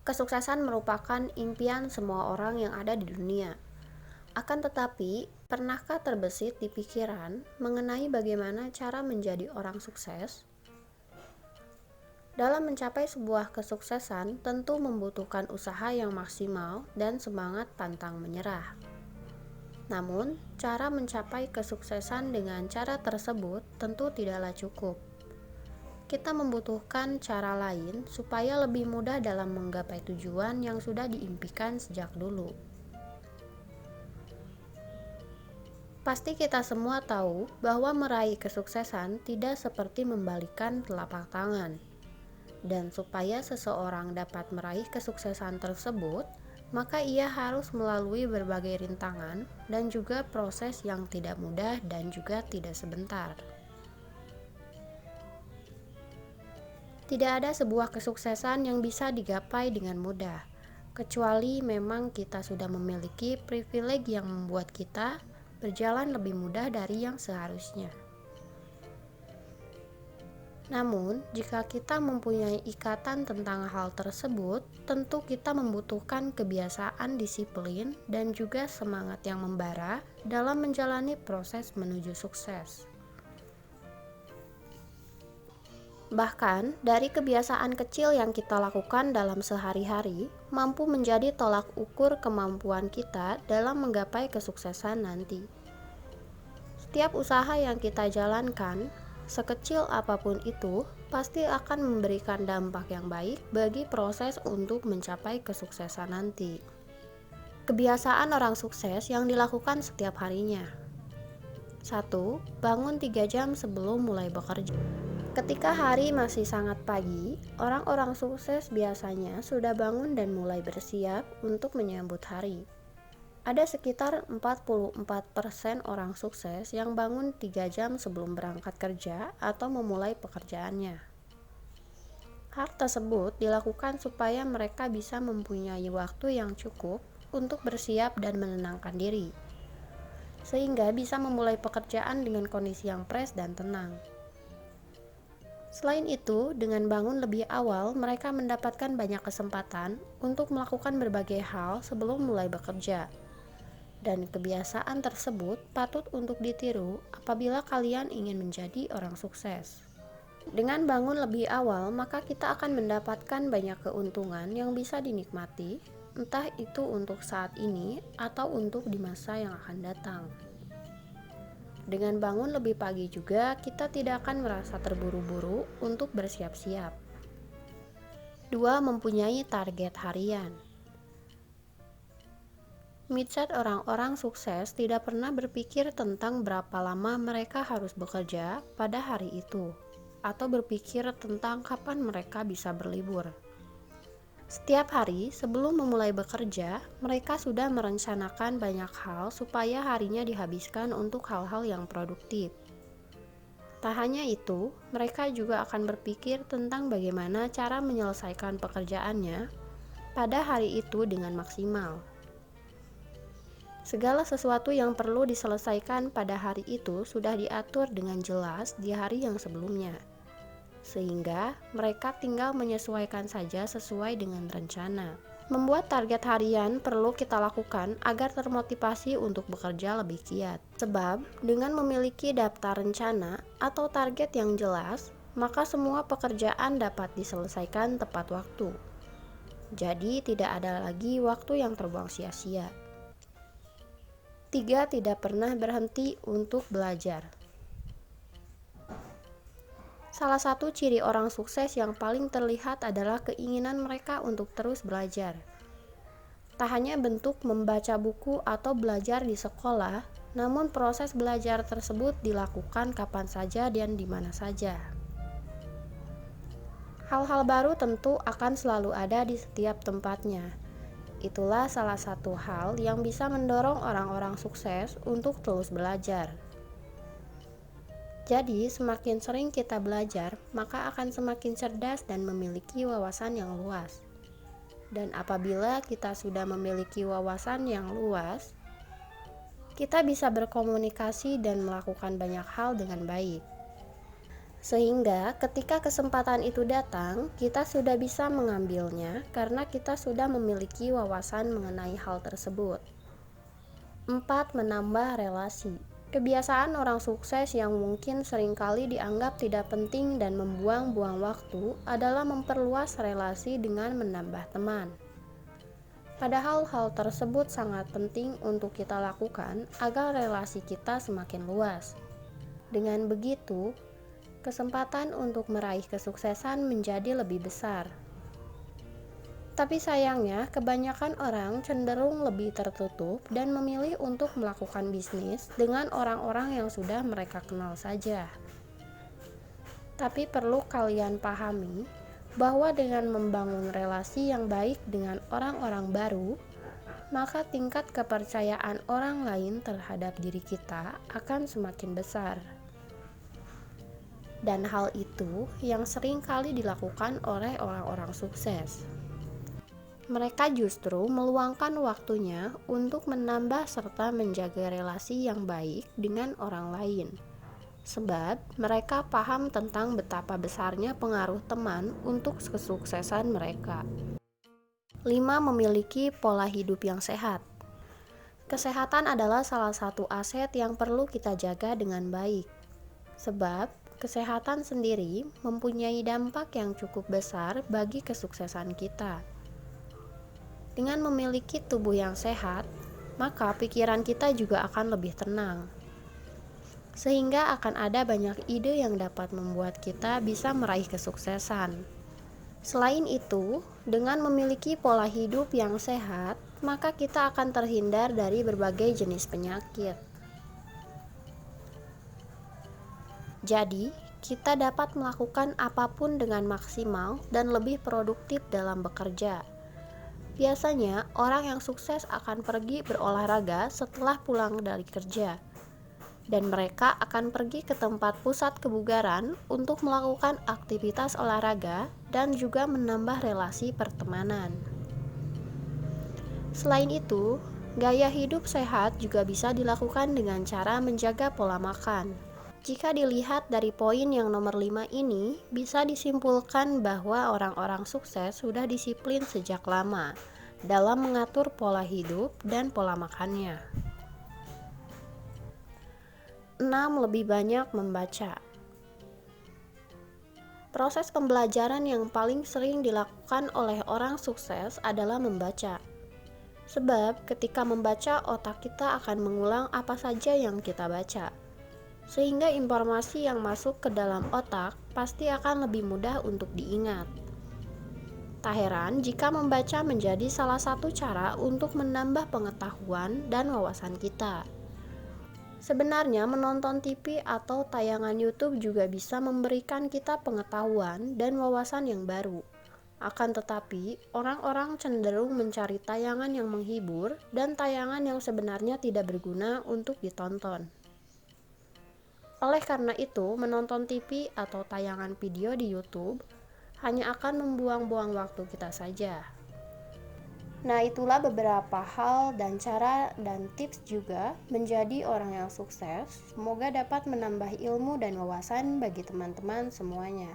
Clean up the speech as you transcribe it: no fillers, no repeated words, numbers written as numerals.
Kesuksesan merupakan impian semua orang yang ada di dunia. Akan tetapi, pernahkah terbesit di pikiran mengenai bagaimana cara menjadi orang sukses? Dalam mencapai sebuah kesuksesan, tentu membutuhkan usaha yang maksimal dan semangat pantang menyerah. Namun, cara mencapai kesuksesan dengan cara tersebut tentu tidaklah cukup. Kita membutuhkan cara lain supaya lebih mudah dalam menggapai tujuan yang sudah diimpikan sejak dulu. Pasti kita semua tahu bahwa meraih kesuksesan tidak seperti membalikkan telapak tangan. Dan supaya seseorang dapat meraih kesuksesan tersebut, maka ia harus melalui berbagai rintangan dan juga proses yang tidak mudah dan juga tidak sebentar. Tidak ada sebuah kesuksesan yang bisa digapai dengan mudah, kecuali memang kita sudah memiliki privilege yang membuat kita berjalan lebih mudah dari yang seharusnya. Namun, jika kita mempunyai ikatan tentang hal tersebut, tentu kita membutuhkan kebiasaan disiplin dan juga semangat yang membara dalam menjalani proses menuju sukses. Bahkan, dari kebiasaan kecil yang kita lakukan dalam sehari-hari, mampu menjadi tolak ukur kemampuan kita dalam menggapai kesuksesan nanti. Setiap usaha yang kita jalankan, sekecil apapun itu, pasti akan memberikan dampak yang baik bagi proses untuk mencapai kesuksesan nanti. Kebiasaan orang sukses yang dilakukan setiap harinya. 1. Bangun 3 jam sebelum mulai bekerja. Ketika hari masih sangat pagi, orang-orang sukses biasanya sudah bangun dan mulai bersiap untuk menyambut hari. Ada sekitar 44% orang sukses yang bangun 3 jam sebelum berangkat kerja atau memulai pekerjaannya. Hal tersebut dilakukan supaya mereka bisa mempunyai waktu yang cukup untuk bersiap dan menenangkan diri, sehingga bisa memulai pekerjaan dengan kondisi yang fresh dan tenang. Selain itu, dengan bangun lebih awal, mereka mendapatkan banyak kesempatan untuk melakukan berbagai hal sebelum mulai bekerja. Dan kebiasaan tersebut patut untuk ditiru apabila kalian ingin menjadi orang sukses. Dengan bangun lebih awal, maka kita akan mendapatkan banyak keuntungan yang bisa dinikmati, entah itu untuk saat ini atau untuk di masa yang akan datang. Dengan bangun lebih pagi juga, kita tidak akan merasa terburu-buru untuk bersiap-siap. 2. Mempunyai target harian. Mindset orang-orang sukses tidak pernah berpikir tentang berapa lama mereka harus bekerja pada hari itu, atau berpikir tentang kapan mereka bisa berlibur. Setiap hari sebelum memulai bekerja, mereka sudah merencanakan banyak hal supaya harinya dihabiskan untuk hal-hal yang produktif. Tak hanya itu, mereka juga akan berpikir tentang bagaimana cara menyelesaikan pekerjaannya pada hari itu dengan maksimal. Segala sesuatu yang perlu diselesaikan pada hari itu sudah diatur dengan jelas di hari yang sebelumnya, sehingga mereka tinggal menyesuaikan saja sesuai dengan rencana. Membuat target harian perlu kita lakukan agar termotivasi untuk bekerja lebih giat. Sebab, dengan memiliki daftar rencana atau target yang jelas, maka semua pekerjaan dapat diselesaikan tepat waktu. Jadi, tidak ada lagi waktu yang terbuang sia-sia. 3. Tidak pernah berhenti untuk belajar. Salah satu ciri orang sukses yang paling terlihat adalah keinginan mereka untuk terus belajar. Tak hanya bentuk membaca buku atau belajar di sekolah, namun proses belajar tersebut dilakukan kapan saja dan di mana saja. Hal-hal baru tentu akan selalu ada di setiap tempatnya. Itulah salah satu hal yang bisa mendorong orang-orang sukses untuk terus belajar. Jadi, semakin sering kita belajar, maka akan semakin cerdas dan memiliki wawasan yang luas. Dan apabila kita sudah memiliki wawasan yang luas, kita bisa berkomunikasi dan melakukan banyak hal dengan baik. Sehingga ketika kesempatan itu datang, kita sudah bisa mengambilnya karena kita sudah memiliki wawasan mengenai hal tersebut. 4. Menambah relasi. Kebiasaan orang sukses yang mungkin seringkali dianggap tidak penting dan membuang-buang waktu adalah memperluas relasi dengan menambah teman. Padahal hal tersebut sangat penting untuk kita lakukan agar relasi kita semakin luas. Dengan begitu, kesempatan untuk meraih kesuksesan menjadi lebih besar. Tapi sayangnya, kebanyakan orang cenderung lebih tertutup dan memilih untuk melakukan bisnis dengan orang-orang yang sudah mereka kenal saja. Tapi perlu kalian pahami bahwa dengan membangun relasi yang baik dengan orang-orang baru, maka tingkat kepercayaan orang lain terhadap diri kita akan semakin besar. Dan hal itu yang sering kali dilakukan oleh orang-orang sukses. Mereka justru meluangkan waktunya untuk menambah serta menjaga relasi yang baik dengan orang lain. Sebab mereka paham tentang betapa besarnya pengaruh teman untuk kesuksesan mereka. 5. Memiliki pola hidup yang sehat. Kesehatan adalah salah satu aset yang perlu kita jaga dengan baik. Sebab kesehatan sendiri mempunyai dampak yang cukup besar bagi kesuksesan kita. Dengan memiliki tubuh yang sehat, maka pikiran kita juga akan lebih tenang. Sehingga akan ada banyak ide yang dapat membuat kita bisa meraih kesuksesan. Selain itu, dengan memiliki pola hidup yang sehat, maka kita akan terhindar dari berbagai jenis penyakit. Jadi, kita dapat melakukan apapun dengan maksimal dan lebih produktif dalam bekerja. Biasanya, orang yang sukses akan pergi berolahraga setelah pulang dari kerja. Dan mereka akan pergi ke tempat pusat kebugaran untuk melakukan aktivitas olahraga dan juga menambah relasi pertemanan. Selain itu, gaya hidup sehat juga bisa dilakukan dengan cara menjaga pola makan. Jika dilihat dari poin yang nomor 5 ini, bisa disimpulkan bahwa orang-orang sukses sudah disiplin sejak lama dalam mengatur pola hidup dan pola makannya. 6. Lebih banyak membaca. Proses pembelajaran yang paling sering dilakukan oleh orang sukses adalah membaca. Sebab ketika membaca, otak kita akan mengulang apa saja yang kita baca. Sehingga informasi yang masuk ke dalam otak pasti akan lebih mudah untuk diingat. Tak heran jika membaca menjadi salah satu cara untuk menambah pengetahuan dan wawasan kita. Sebenarnya menonton TV atau tayangan YouTube juga bisa memberikan kita pengetahuan dan wawasan yang baru. Akan tetapi, orang-orang cenderung mencari tayangan yang menghibur dan tayangan yang sebenarnya tidak berguna untuk ditonton. Oleh karena itu, menonton TV atau tayangan video di YouTube hanya akan membuang-buang waktu kita saja. Nah, itulah beberapa hal dan cara dan tips juga menjadi orang yang sukses. Semoga dapat menambah ilmu dan wawasan bagi teman-teman semuanya.